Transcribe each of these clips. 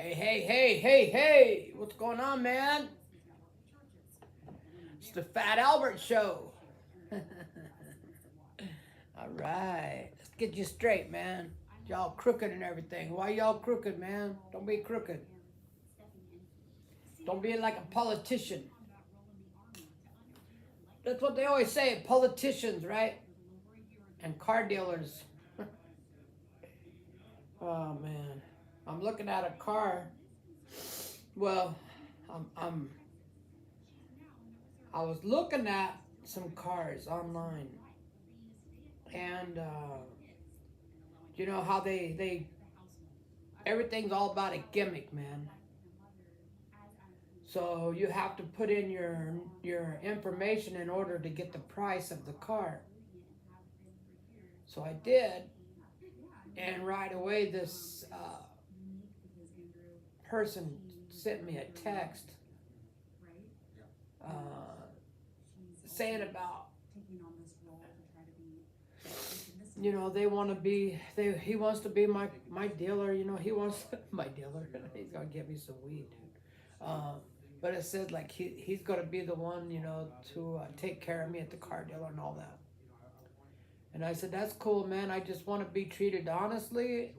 Hey, hey, hey, hey, hey! What's going on, man? It's the Fat Albert Show. All right, let's get you straight, man. Y'all crooked and everything. Why y'all crooked, man? Don't be crooked. Don't be like a politician. That's what they always say, politicians, right? And car dealers. Oh man, I'm looking at a car. Well, I'm I was looking at some cars online, and you know how they everything's all about a gimmick, man. So you have to put in your information in order to get the price of the car. So I did, and right away this person sent me a text uh, saying about, you know, they want to be he wants to be my dealer. You know, he wants my dealer. He's gonna get me some weed, dude. But it said like he's gonna be the one, you know, to take care of me at the car dealer and all that. And I said, that's cool, man. I just want to be treated honestly,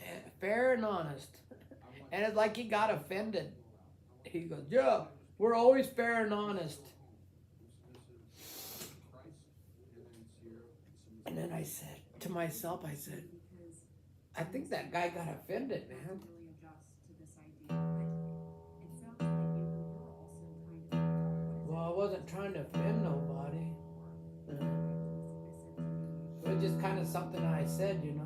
and fair and honest. And it's like he got offended. He goes, yeah, we're always fair and honest. And then I said to myself, I said, I think that guy got offended, man. Well, I wasn't trying to offend nobody. It was just kind of something I said, you know.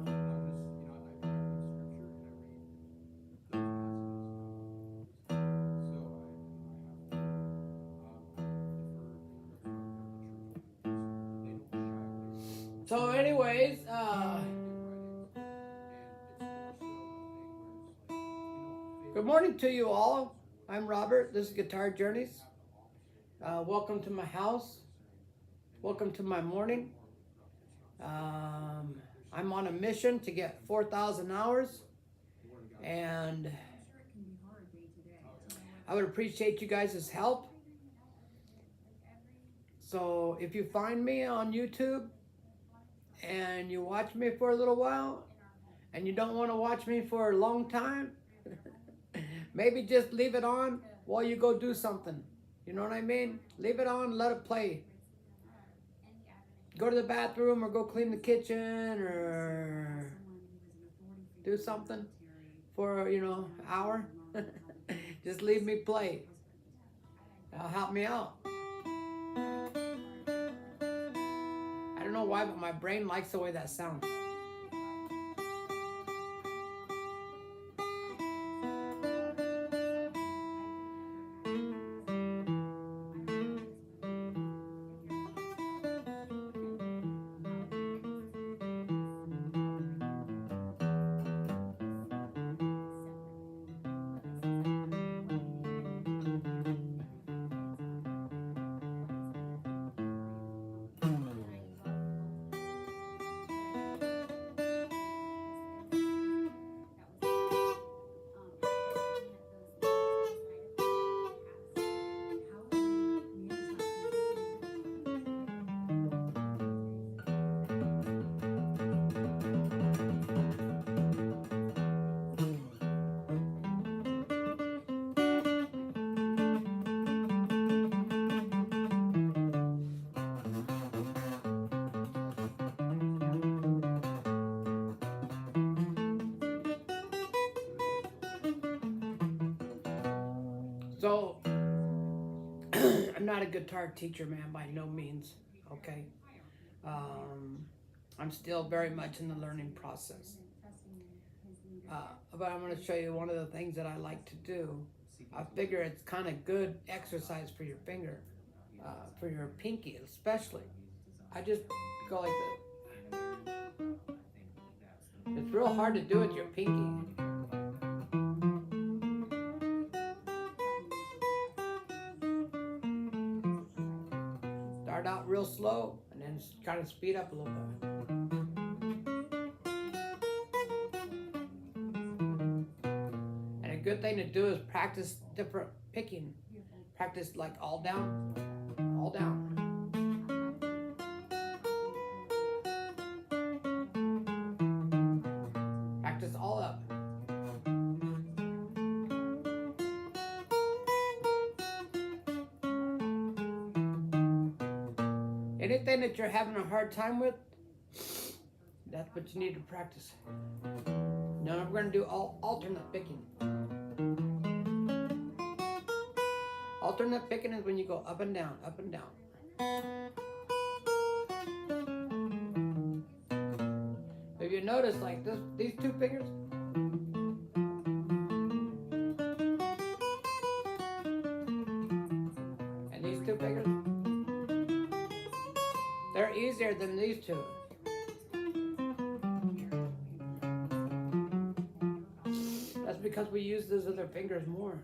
So anyways, good morning to you all. I'm Robert. This is Guitar Journeys. Welcome to my house. Welcome to my morning. I'm on a mission to get 4,000 hours. And I would appreciate you guys' help. So if you find me on YouTube and you watch me for a little while and you don't want to watch me for a long time, maybe just leave it on while you go do something. You know what I mean? Leave it on, let it play. Go to the bathroom or go clean the kitchen or do something for, you know, an hour. Just leave me play. That'll help me out. I don't know why, but my brain likes the way that sounds. So, I'm not a guitar teacher, man, by no means, okay? I'm still very much in the learning process. But I'm going to show you one of the things that I like to do. I figure it's kind of good exercise for your finger, for your pinky especially. I just go like this. It's real hard to do with your pinky. Start out real slow and then kind of speed up a little bit. And a good thing to do is practice different picking. Practice like all down, all down. Practice all up. Anything that you're having a hard time with, that's what you need to practice. Now we're going to do alternate picking. Alternate picking is when you go up and down, up and down. If you notice, like this, these two fingers, and these two fingers, they're easier than these two. That's because we use those other fingers more.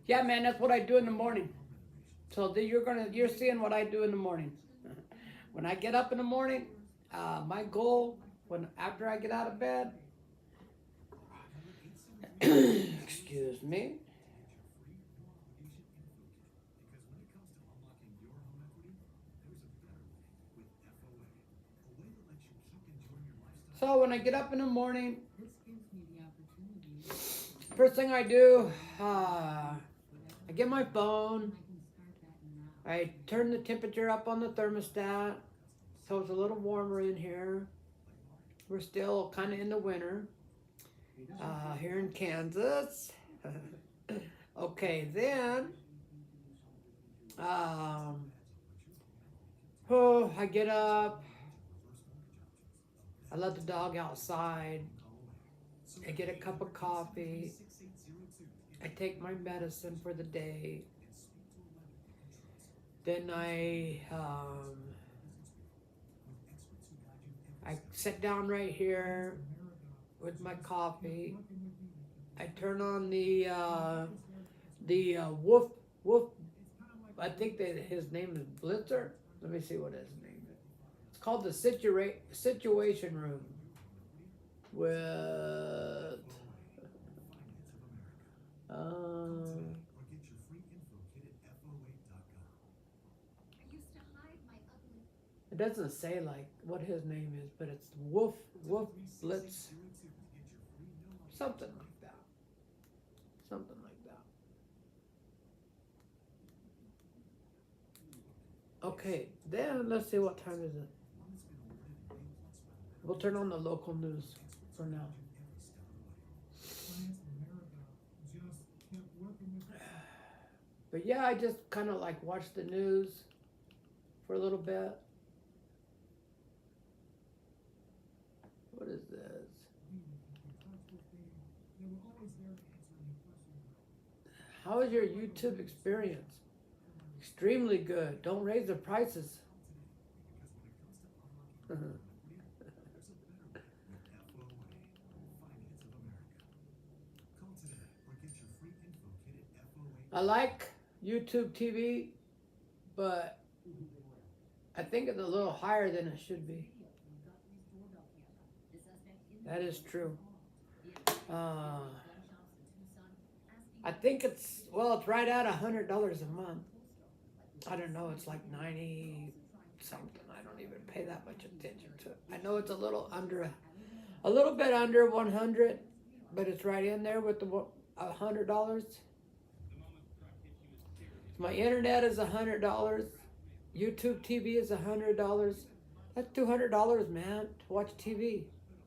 Yeah, man, that's what I do in the morning. So you're seeing what I do in the morning. When I get up in the morning, my goal after I get out of bed, excuse me. So when I get up in the morning, first thing I do, I get my phone. I turn the temperature up on the thermostat so it's a little warmer in here. We're still kind of in the winter here in Kansas. Okay, then I get up. I let the dog outside. I get a cup of coffee. I take my medicine for the day. Then I sit down right here with my coffee. I turn on the Woof. I think that his name is Blitzer. Let me see what his name is. called the Situation Room with it doesn't say like what his name is, but it's Wolf Blitz, something like that. Something like that. Okay, then let's see what time is it. We'll turn on the local news for now. But yeah, I just kind of like watch the news for a little bit. What is this? How is your YouTube experience? Extremely good. Don't raise the prices. I like YouTube TV, but I think it's a little higher than it should be. That is true. I think it's right at $100 a month. I don't know, it's like 90 something. I don't even pay that much attention to it. I know it's a little bit under 100, but it's right in there with the $100. My internet is $100. YouTube TV is $100. That's $200, man, to watch TV.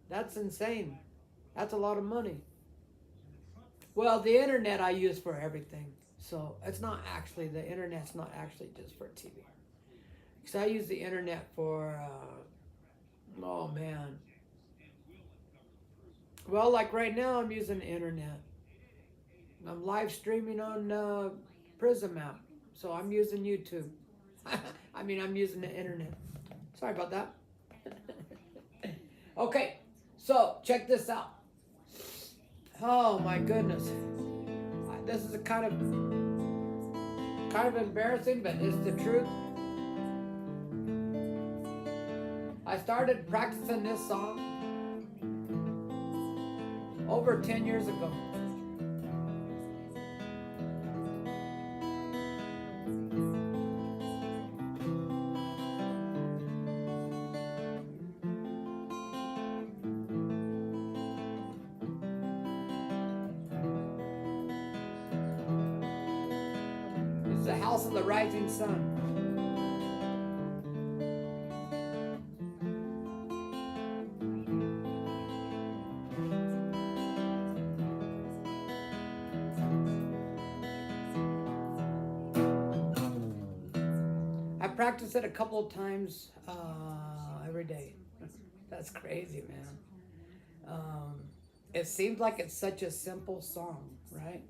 That's insane. That's a lot of money. Well, the internet I use for everything. So it's not actually, the internet's not actually just for TV. Because I use the internet for, oh man. Well, like right now I'm using the internet. I'm live streaming on Prism app. So I'm using YouTube. I mean, I'm using the internet. Sorry about that. Okay, so check this out. Oh my goodness. This is a kind of embarrassing, but it's the truth. I started practicing this song over 10 years ago. It's the House of the Rising Sun. I practice it a couple of times every day. That's crazy, man. It seems like it's such a simple song, right?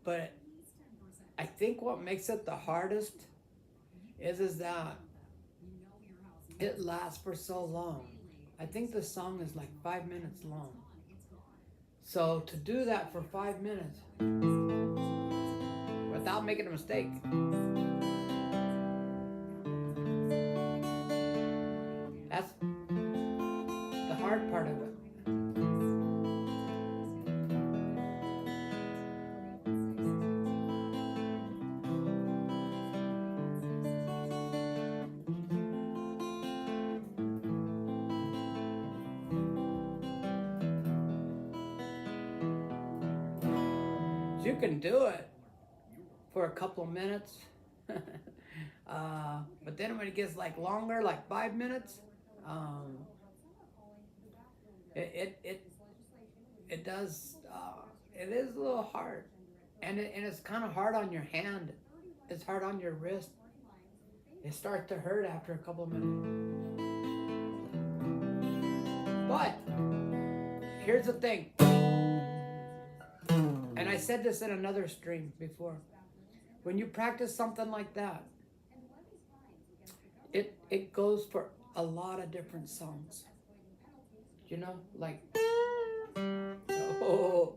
But I think what makes it the hardest is that it lasts for so long. I think the song is like 5 minutes long. So to do that for 5 minutes without making a mistake, that's the hard part of it. You can do it for a couple of minutes, but then when it gets like longer, like 5 minutes, it does it is a little hard, and it's kind of hard on your hand. It's hard on your wrist. It starts to hurt after a couple of minutes. But here's the thing. And I said this in another stream before. When you practice something like that, it goes for a lot of different songs. You know, like, oh.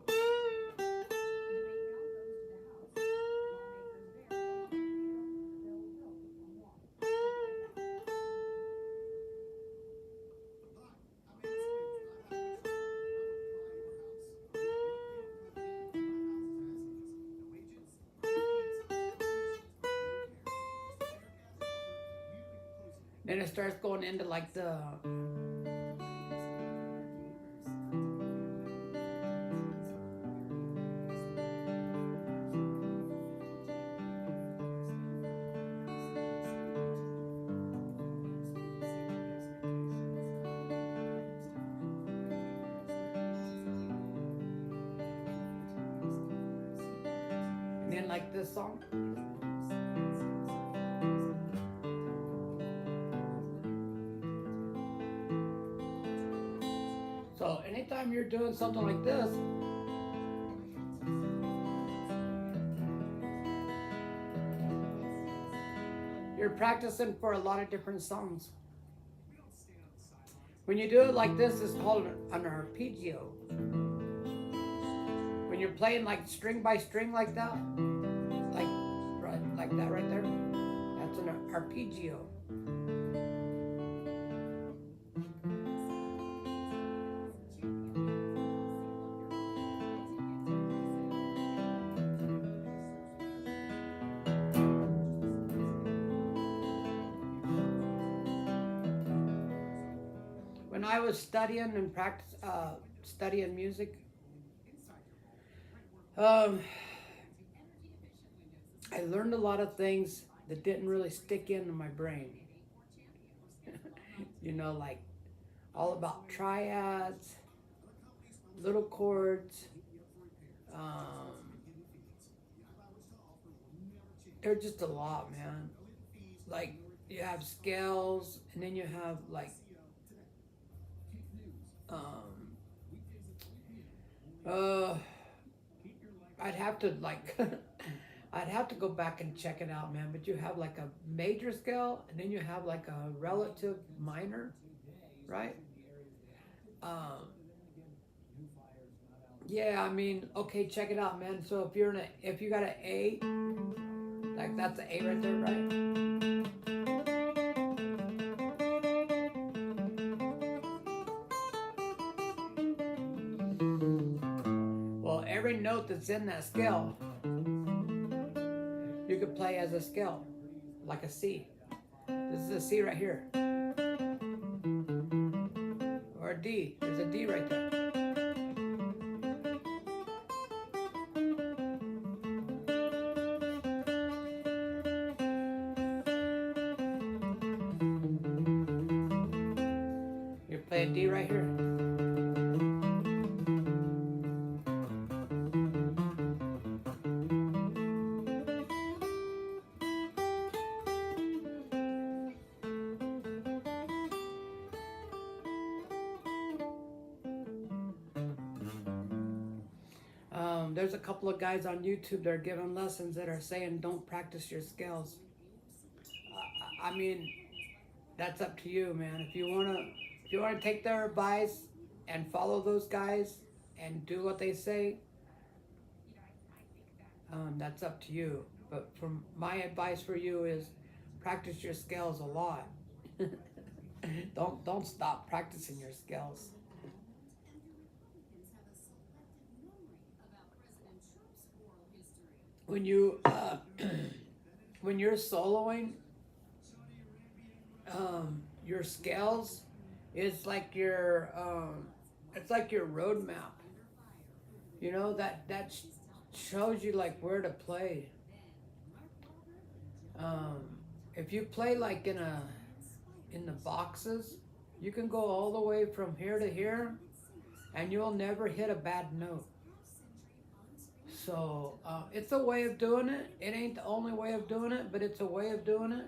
Then it starts going into like the and then like this song. So anytime you're doing something like this, you're practicing for a lot of different songs. When you do it like this, it's called an arpeggio. When you're playing like string by string like that, like that right there, that's an arpeggio. When I was studying and studying music, I learned a lot of things that didn't really stick into my brain. You know, like all about triads, little chords. They're just a lot, man. Like you have scales, and then you have like I'd have to like I'd have to go back and check it out, man. But you have like a major scale, and then you have like a relative minor, right? Um, yeah, I mean, okay, check it out, man. So if you got an A, like that's an A right there, right? Well, every note that's in that scale, you could play as a scale, like a C. This is a C right here. Or a D. There's a D right there. You play a D right here. There's a couple of guys on YouTube that are giving lessons that are saying don't practice your scales. I mean, that's up to you, man. If you wanna take their advice and follow those guys and do what they say, that's up to you. But from my advice for you is practice your scales a lot. Don't stop practicing your scales. When you when you're soloing, your scales is like it's like your roadmap. You know that shows you like where to play. If you play like in the boxes, you can go all the way from here to here, and you'll never hit a bad note. So it's a way of doing it. It ain't the only way of doing it, but it's a way of doing it.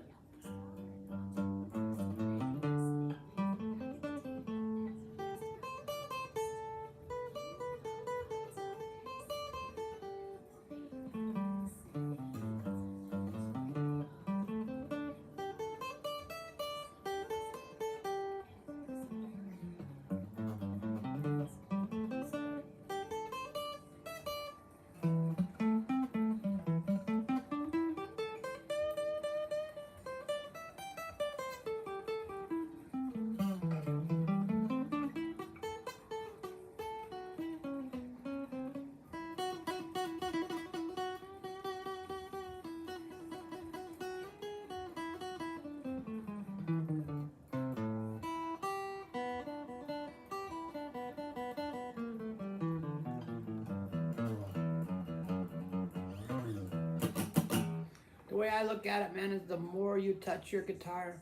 way I look at it, man, is the more you touch your guitar,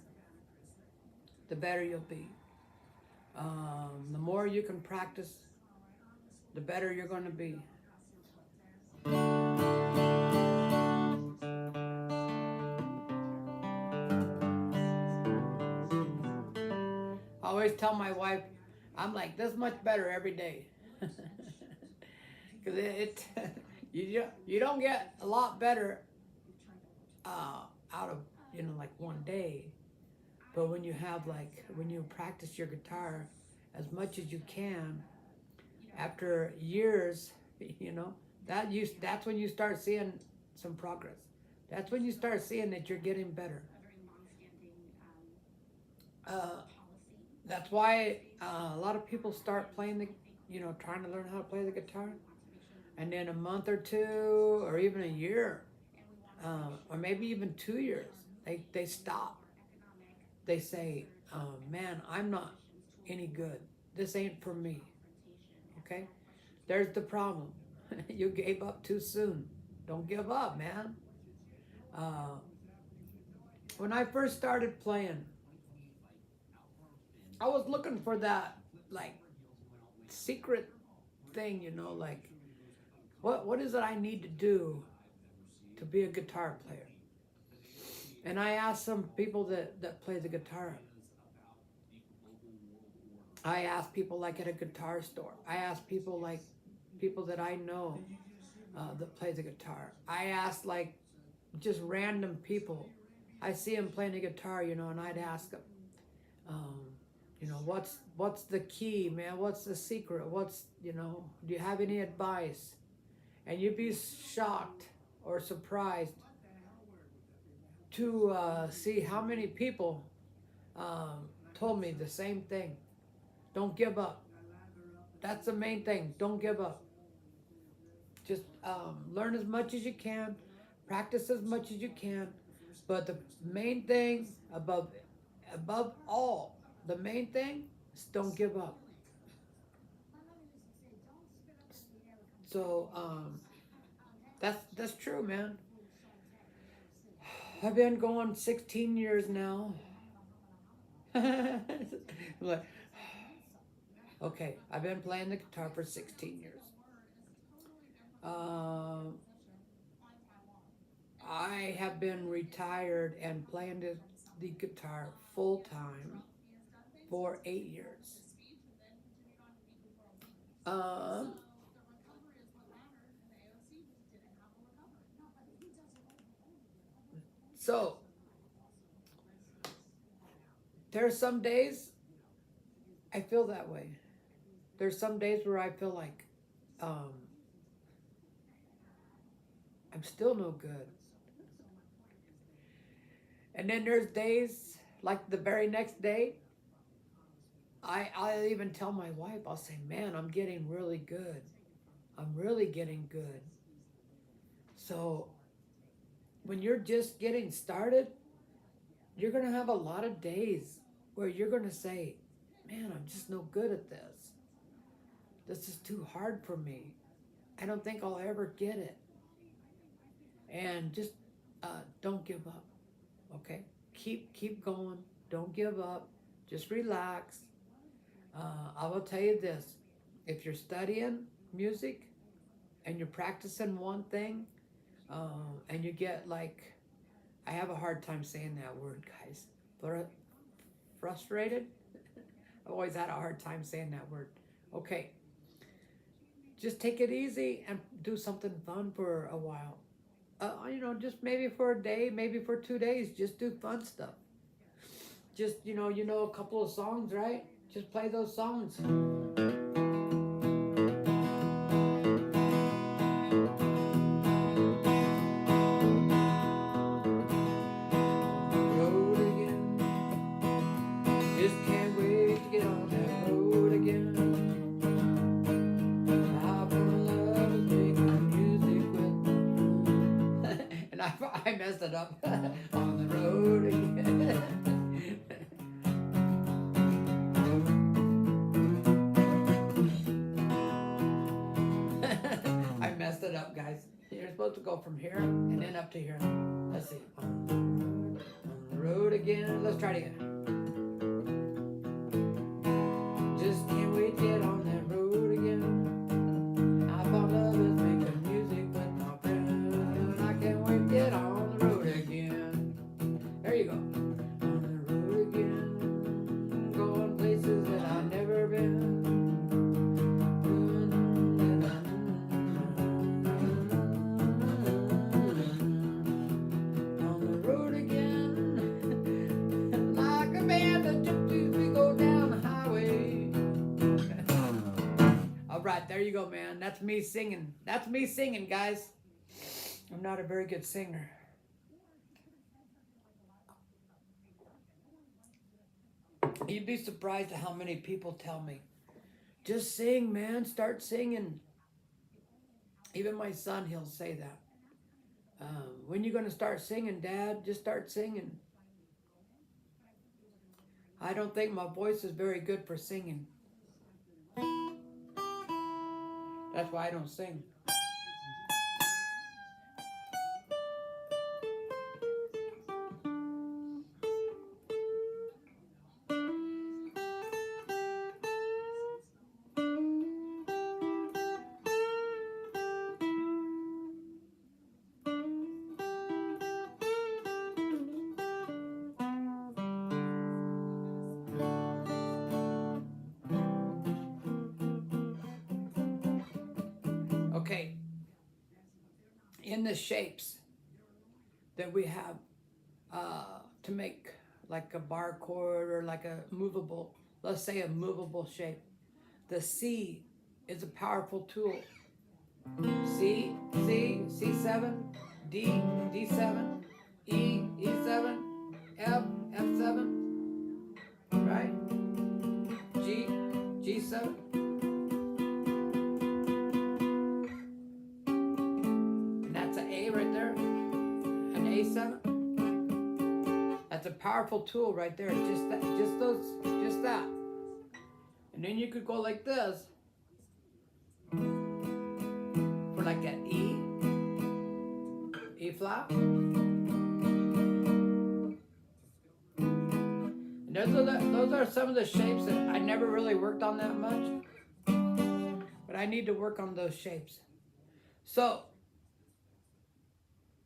the better you'll be. The more you can practice, the better you're going to be. I always tell my wife, I'm like this much better every day. Because you don't get a lot better out of, like one day. But when you have when you practice your guitar as much as you can, after years, that's when you start seeing some progress. That's when you start seeing that you're getting better. That's why a lot of people start playing trying to learn how to play the guitar. And then a month or two, or even a year, or maybe even 2 years, they stop. They say, man, I'm not any good. This ain't for me. Okay? There's the problem. You gave up too soon. Don't give up, man. When I first started playing, I was looking for that, secret thing, what is it I need to do to be a guitar player? And I asked some people that play the guitar. I asked people at a guitar store. I asked people that I know that play the guitar. I asked just random people. I see them playing the guitar, and I'd ask them, what's the key, man? What's the secret? Do you have any advice? And you'd be shocked or surprised to see how many people told me the same thing. Don't give up. That's the main thing. Don't give up. Just learn as much as you can, practice as much as you can, but the main thing above all, the main thing is don't give up. So that's true, man. I've been going 16 years now. Okay, I've been playing the guitar for 16 years. I have been retired and playing the guitar full time for 8 years. So there's some days I feel that way. There's some days where I feel like I'm still no good. And then there's days like the very next day, I'll even tell my wife, I'll say, man, I'm getting really good. I'm really getting good. So when you're just getting started, you're going to have a lot of days where you're going to say, man, I'm just no good at this. This is too hard for me. I don't think I'll ever get it. And just don't give up, okay? Keep going. Don't give up. Just relax. I will tell you this. If you're studying music and you're practicing one thing, and you get I have a hard time saying that word, guys. Frustrated? I've always had a hard time saying that word. Okay. Just take it easy and do something fun for a while. Just maybe for a day, maybe for 2 days, just do fun stuff. Just, a couple of songs, right? Just play those songs. I messed it up. On the road again. I messed it up, guys. You're supposed supposed to go from here and then up to here. Let's see. On the road again. Let's try it again. Just can't wait to get on that road again. I found love is making music with my friend. I can't wait to get on the road again. There you go. On the road again. Going places that I've never been. Right, there you go, man. That's me singing. That's me singing, guys. I'm not a very good singer. You'd be surprised at how many people tell me, just sing, man. Start singing. Even my son, he'll say that. When you going to start singing, Dad? Just start singing. I don't think my voice is very good for singing. That's why I don't sing. Okay, in the shapes that we have to make like a bar chord or like a movable, let's say a movable shape, the C is a powerful tool. C, C7, D, D7, E, E7, F, F7, right? G, G7. A7. That's a powerful tool right there. Just that. And then you could go like this for like an E flat. And those are some of the shapes that I never really worked on that much, but I need to work on those shapes. So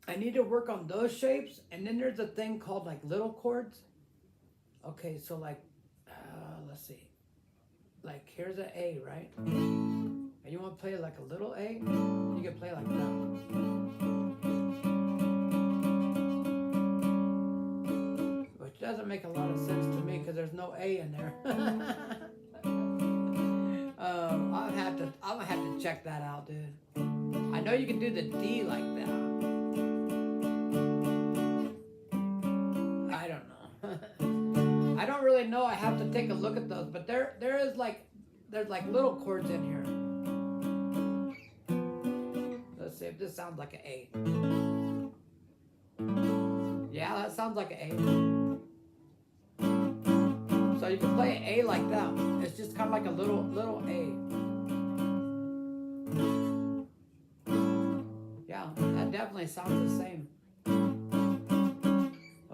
I need to work on those shapes, and then there's a thing called like little chords. Okay, so like, let's see. Like here's an A, right? And you want to play like a little A? You can play like that. Which doesn't make a lot of sense to me because there's no A in there. I'll have to check that out, dude. I know you can do the D like that. I don't really know. I have to take a look at those, but there's like little chords in here. Let's see if this sounds like an A. Yeah, that sounds like an A. So you can play an A like that. It's just kind of like a little A. Yeah, that definitely sounds the same.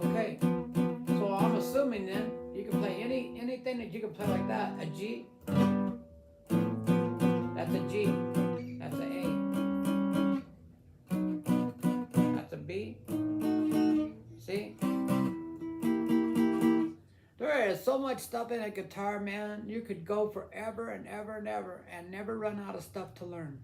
Okay. I'm assuming then you can play anything that you can play like that. A G, that's a G, that's a A, that's a B. See? There is so much stuff in a guitar, man. You could go forever and ever and ever and never run out of stuff to learn.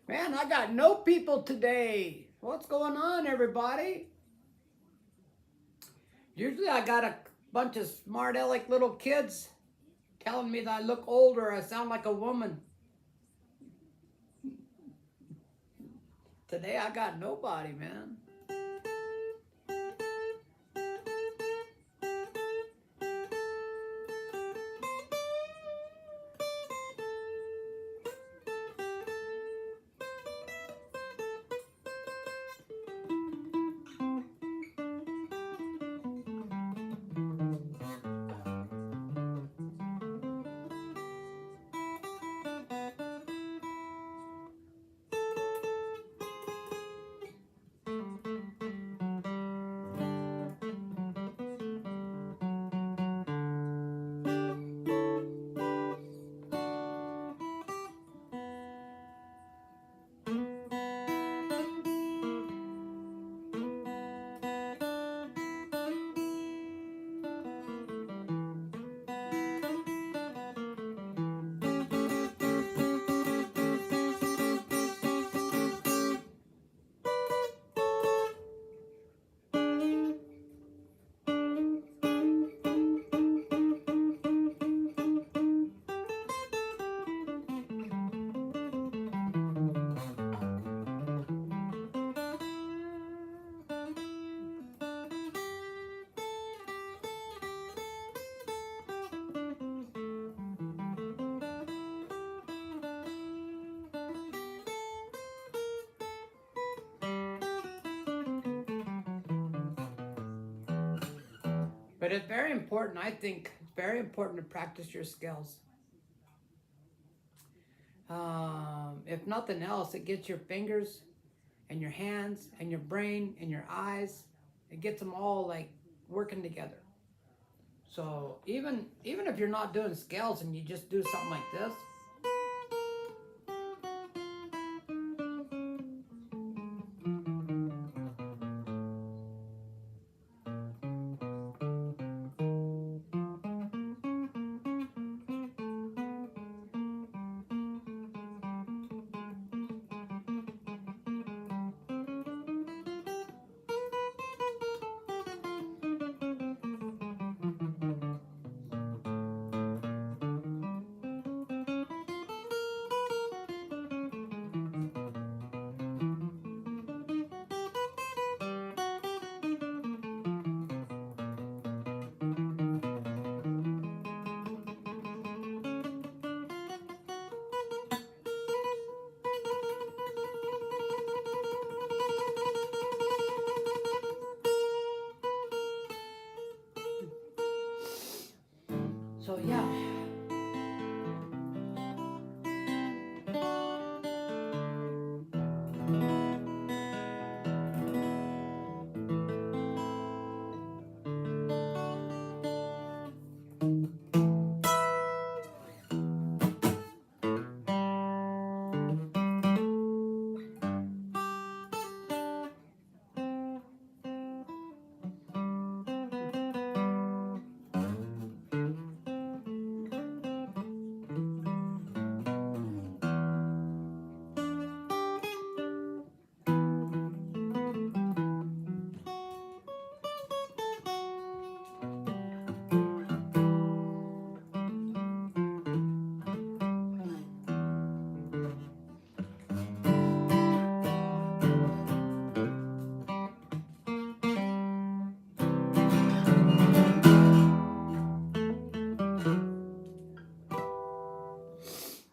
Man, I got no people today. What's going on, everybody? Usually I got a bunch of smart aleck little kids telling me that I look older, I sound like a woman. Today I got nobody, man. But it's very important, I think, it's very important to practice your skills. If nothing else, it gets your fingers and your hands and your brain and your eyes, it gets them all like working together. So even if you're not doing scales and you just do something like this, so yeah.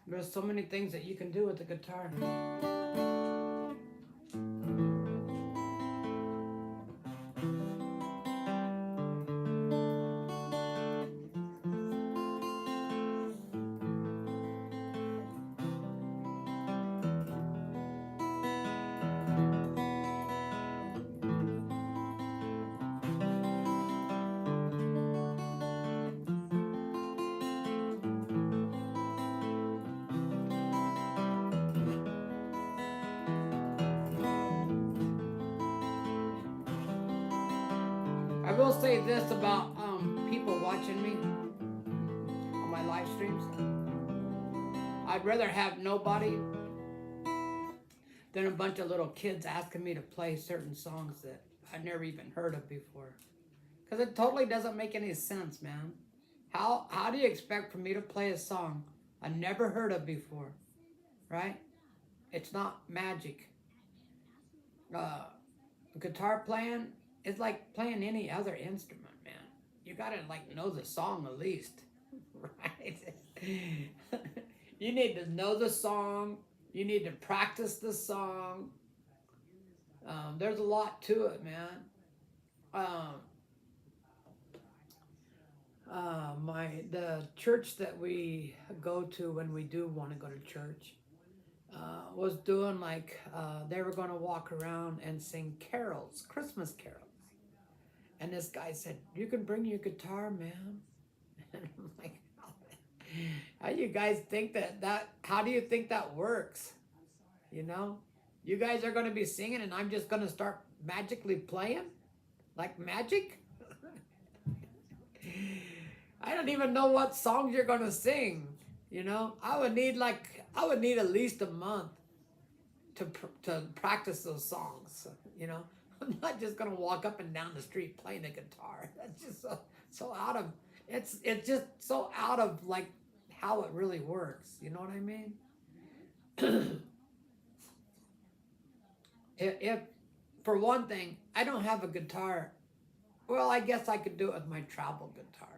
There's so many things that you can do with the guitar. I will say this about people watching me on my live streams. I'd rather have nobody then a bunch of little kids asking me to play certain songs that I never even heard of before. Because it totally doesn't make any sense, man. How do you expect for me to play a song I never heard of before, right? It's not magic. Guitar playing is like playing any other instrument, man. You gotta like know the song at least, right? You need to know the song. You need to practice the song. There's a lot to it, man. Um, the church that we go to when we do want to go to church was doing like they were going to walk around and sing carols, Christmas carols. And this guy said, "You can bring your guitar, man." And I'm like, how do you guys think that how do you think that works? You know, you guys are going to be singing and I'm just going to start magically playing like magic. I don't even know what songs you're going to sing. You know, I would need at least a month to practice those songs. You know, I'm not just going to walk up and down the street playing the guitar. That's just so out of it's just so out of like how it really works. You know what I mean? if for one thing, I don't have a guitar. Well, I guess I could do it with my travel guitar.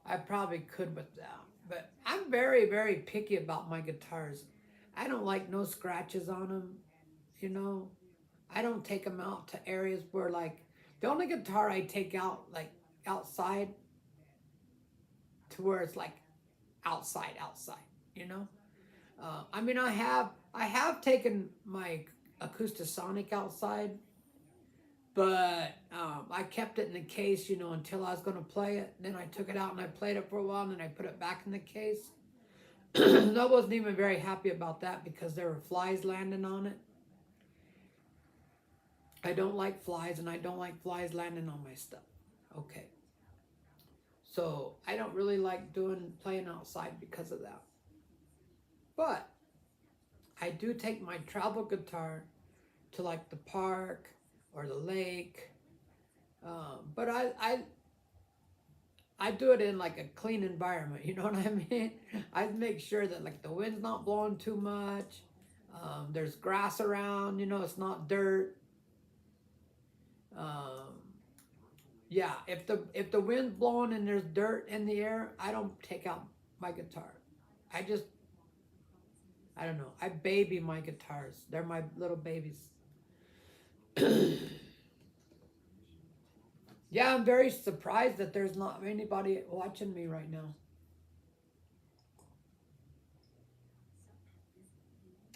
I probably could with that. But I'm very, very picky about my guitars. I don't like no scratches on them, you know. I don't take them out to areas where like, the only guitar I take out like outside to where it's like outside, you know. I mean, I have taken my Acoustasonic outside, but I kept it in the case, you know, until I was going to play it. Then I took it out and I played it for a while, and then I put it back in the case. I wasn't even very happy about that because there were flies landing on it. I don't like flies, and I don't like flies landing on my stuff. Okay. So I don't really like playing outside because of that. But I do take my travel guitar to like the park or the lake. But I do it in like a clean environment. You know what I mean? I make sure that like the wind's not blowing too much. There's grass around. You know, it's not dirt. Yeah, if the wind's blowing and there's dirt in the air, I don't take out my guitar. I don't know. I baby my guitars. They're my little babies. Yeah, I'm very surprised that there's not anybody watching me right now.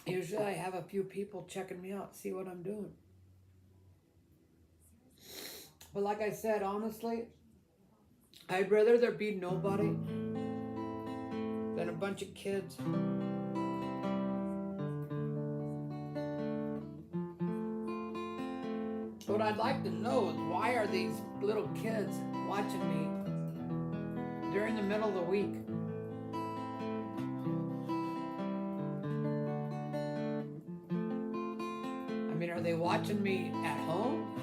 Usually I have a few people checking me out, see what I'm doing. But like I said, honestly, I'd rather there be nobody than a bunch of kids. What I'd like to know is why are these little kids watching me during the middle of the week? I mean, are they watching me at home?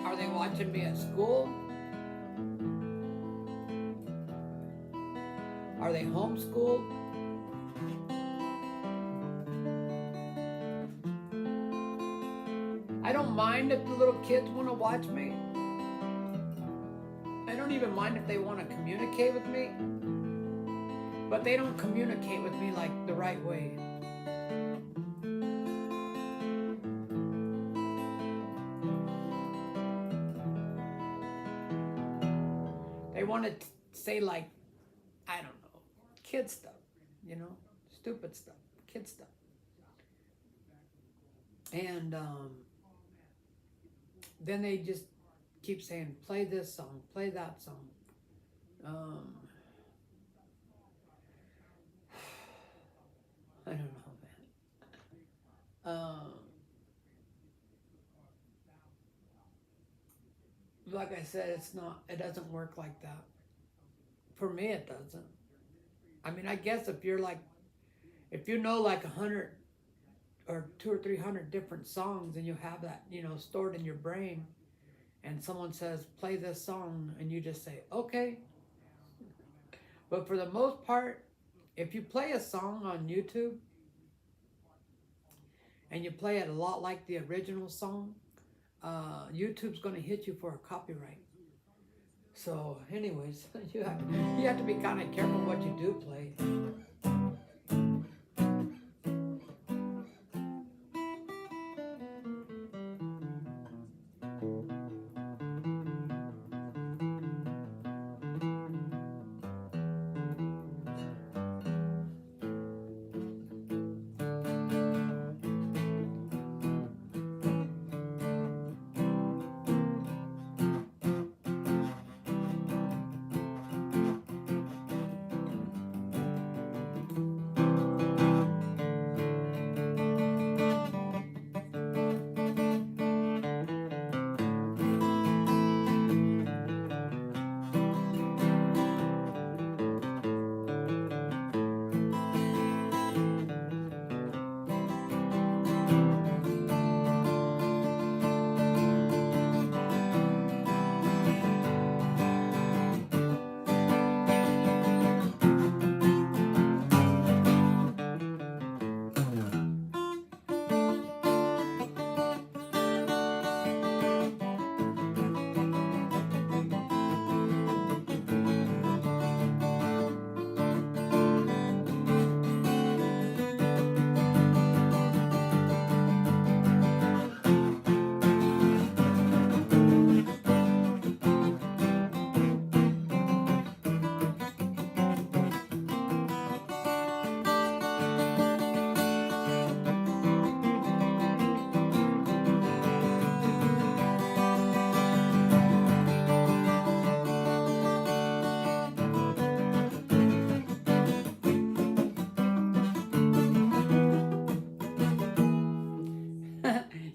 Are they watching me at school? Are they homeschooled? I don't mind if the little kids want to watch me. I don't even mind if they want to communicate with me. But they don't communicate with me like the right way. They want to say like, I don't know, kid stuff, you know, stupid stuff, kid stuff. And then they just keep saying, play this song, play that song. I don't know, man. Like I said, it doesn't work like that. For me, it doesn't. I mean, I guess if you know like 100 or 200 or 300 different songs, and you have that, stored in your brain. And someone says, play this song, and you just say, okay. But for the most part, if you play a song on YouTube and you play it a lot like the original song, YouTube's going to hit you for a copyright. So, anyways, you have to be kind of careful what you do play.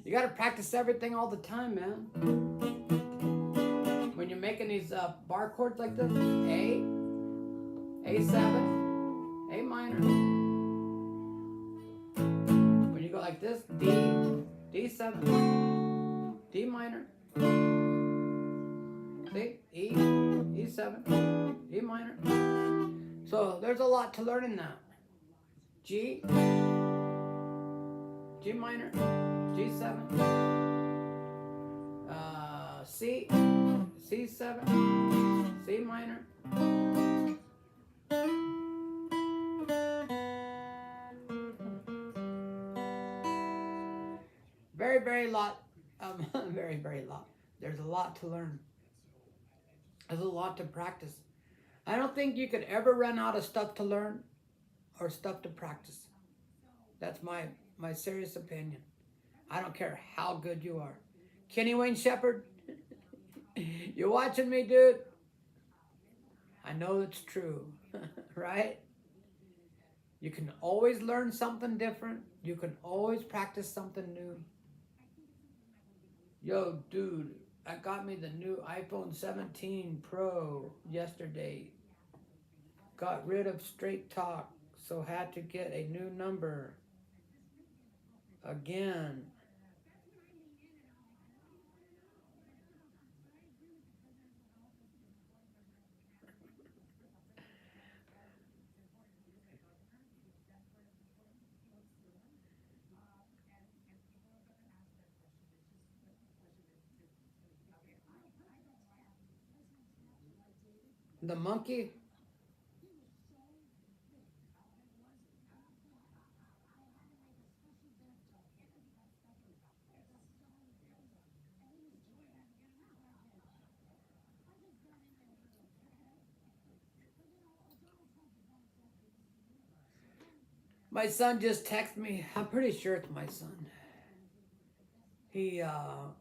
You got to practice everything all the time, man. When you're making these bar chords like this, A7, A minor. When you go like this, D, D7, D minor. See? E, E7, E minor. So there's a lot to learn in that. G, G minor, G7, C, C7, C minor. Very lot, very lot. There's a lot to learn. There's a lot to practice. I don't think you could ever run out of stuff to learn or stuff to practice. That's my serious opinion. I don't care how good you are. Kenny Wayne Shepherd, you watching me, dude? I know it's true, right? You can always learn something different. You can always practice something new. Yo, dude, I got me the new iPhone 17 Pro yesterday. Got rid of Straight Talk, so had to get a new number. Again. The monkey. My son just texted me. I'm pretty sure it's my son. He, oh,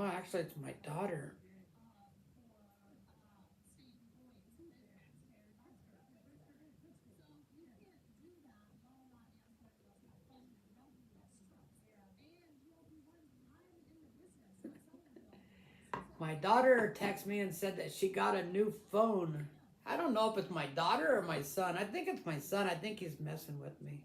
actually, it's my daughter. My daughter texted me and said that she got a new phone I don't know if it's my daughter or my son. I think it's my son. I think he's messing with me.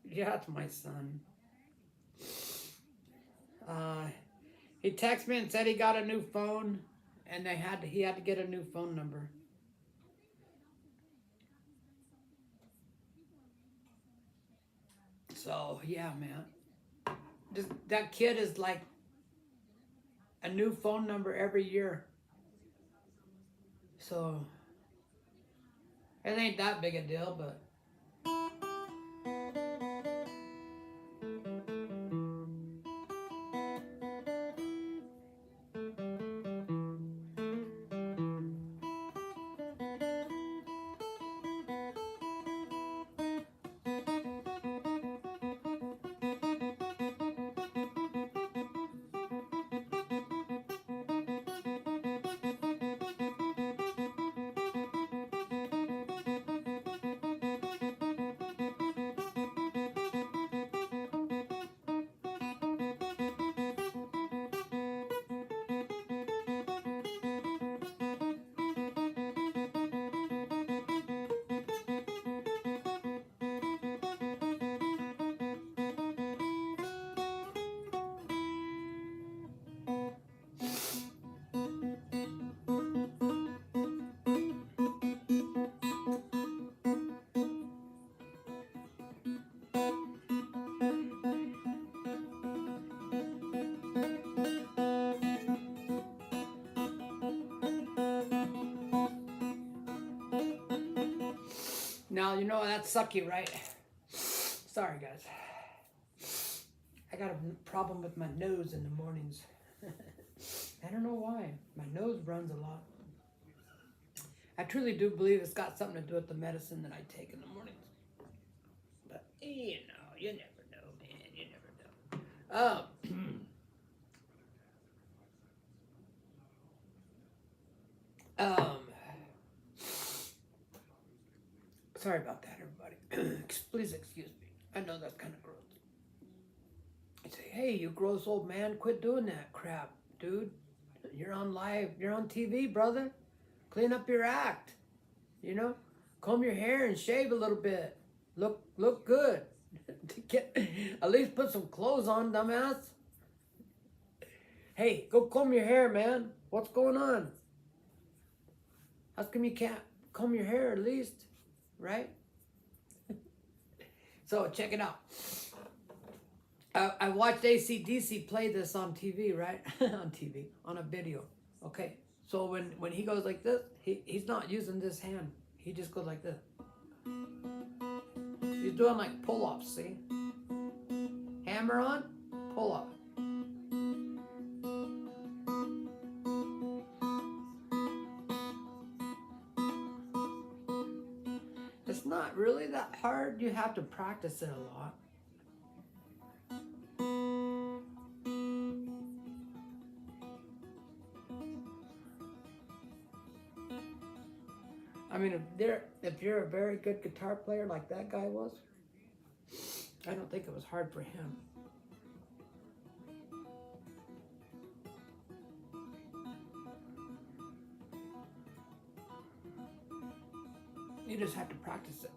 Yeah, it's my son. Uh, he texted me and said he got a new phone, and he had to get a new phone number. So yeah, man, that kid is like a new phone number every year. So it ain't that big a deal, but now you know that's sucky, right? Sorry, guys. I got a problem with my nose in the mornings. I don't know why. My nose runs a lot. I truly do believe it's got something to do with the medicine that I take in the mornings. But you know, you never know, man. You never know. Um, sorry about that, everybody. Please excuse me. I know that's kind of gross. I say, hey, you gross old man, quit doing that crap, dude. You're on live. You're on TV, brother. Clean up your act. You know, comb your hair and shave a little bit. Look good. At least put some clothes on, dumbass. Hey, go comb your hair, man. What's going on? How come you can't comb your hair at least, right? So check it out. I watched AC/DC play this on TV, right? On TV, on a video. Okay. So when he goes like this, he's not using this hand. He just goes like this. He's doing like pull-ups, see? Hammer on, pull-up. It's not really that hard. You have to practice it a lot. I mean, if you're a very good guitar player like that guy was, I don't think it was hard for him. You just have to practice it.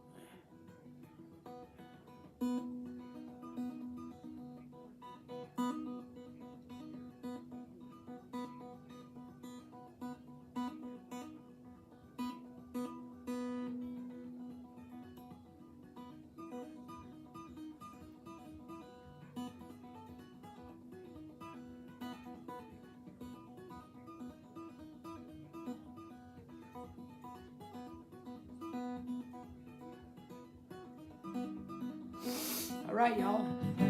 All right, y'all. I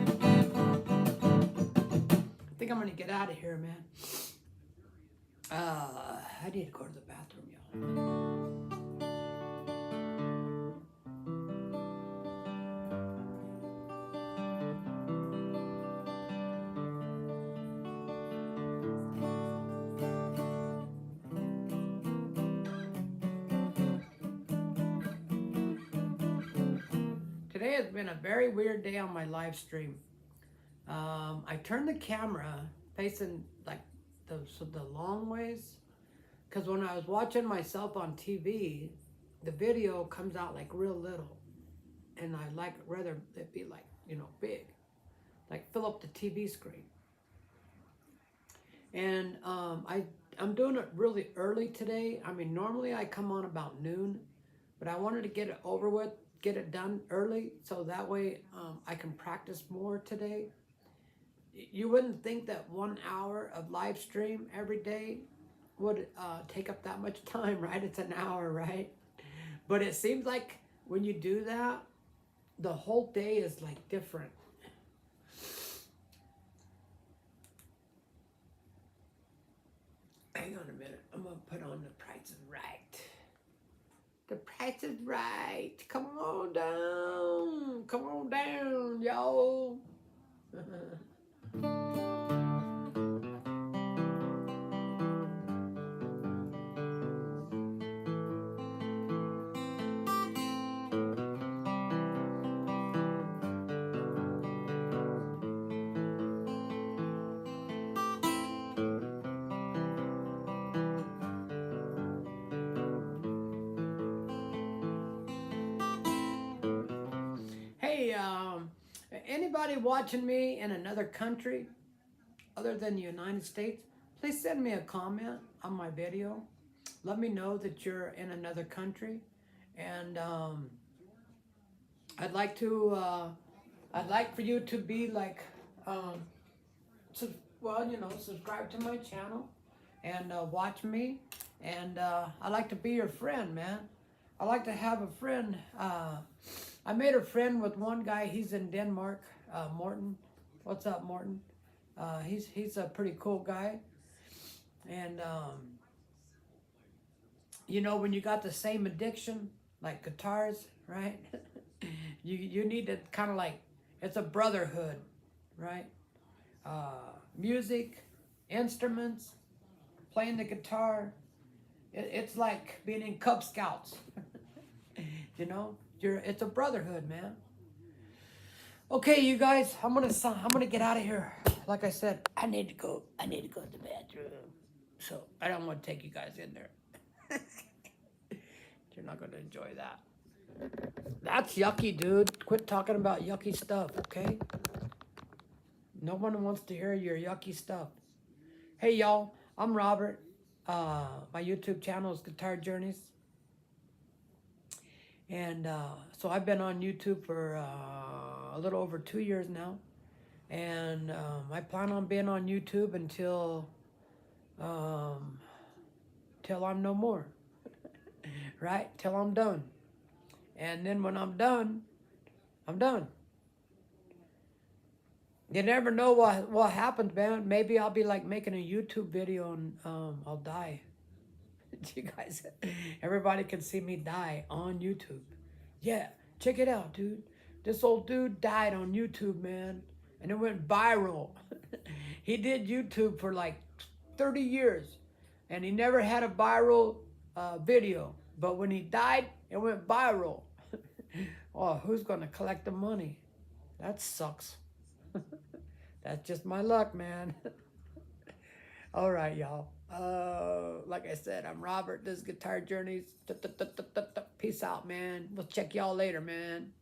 think I'm gonna get out of here, man. I need to go to the bathroom, y'all. Today has been a very weird day on my live stream. I turned the camera facing like the long ways, because when I was watching myself on TV, the video comes out like real little, and I like rather it be like, you know, big, like fill up the TV screen. And I'm doing it really early today. I mean, normally I come on about noon, but I wanted to get it over with, get it done early, so that way I can practice more today. You wouldn't think that 1 hour of live stream every day would take up that much time, right? It's an hour, right? But it seems like when you do that, the whole day is like different. Hang on a minute. I'm going to put on The Price is Right. The Price is Right. Come on down. Come on down, y'all. Hey, anybody watching me in another country other than the United States, please send me a comment on my video. Let me know that you're in another country, and I'd like for you to be like, subscribe to my channel and watch me, and I'd like to be your friend, man. I like to have a friend. I made a friend with one guy. He's in Denmark, Morton. What's up, Morton? He's a pretty cool guy. And, you know, when you got the same addiction, like guitars, right? you need to kind of like, it's a brotherhood, right? Music, instruments, playing the guitar. It's like being in Cub Scouts. You know, it's a brotherhood, man. Okay, you guys, I'm gonna get out of here. Like I said, I need to go to the bathroom. So I don't want to take you guys in there. You're not gonna enjoy that. That's yucky, dude. Quit talking about yucky stuff, okay? No one wants to hear your yucky stuff. Hey, y'all, I'm Robert. My YouTube channel is Guitar Journeys. And so I've been on YouTube for a little over 2 years now. And I plan on being on YouTube until I'm no more. Right? Till I'm done. And then when I'm done, I'm done. You never know what happens, man. Maybe I'll be like making a YouTube video and I'll die. You guys, everybody can see me die on YouTube. Yeah, check it out, dude. This old dude died on YouTube, man. And it went viral. He did YouTube for like 30 years. And he never had a viral video. But when he died, it went viral. Oh, who's going to collect the money? That sucks. That's just my luck, man. All right, y'all. Like I said, I'm Robert. This is Guitar Journeys. Peace out, man. We'll check y'all later, man.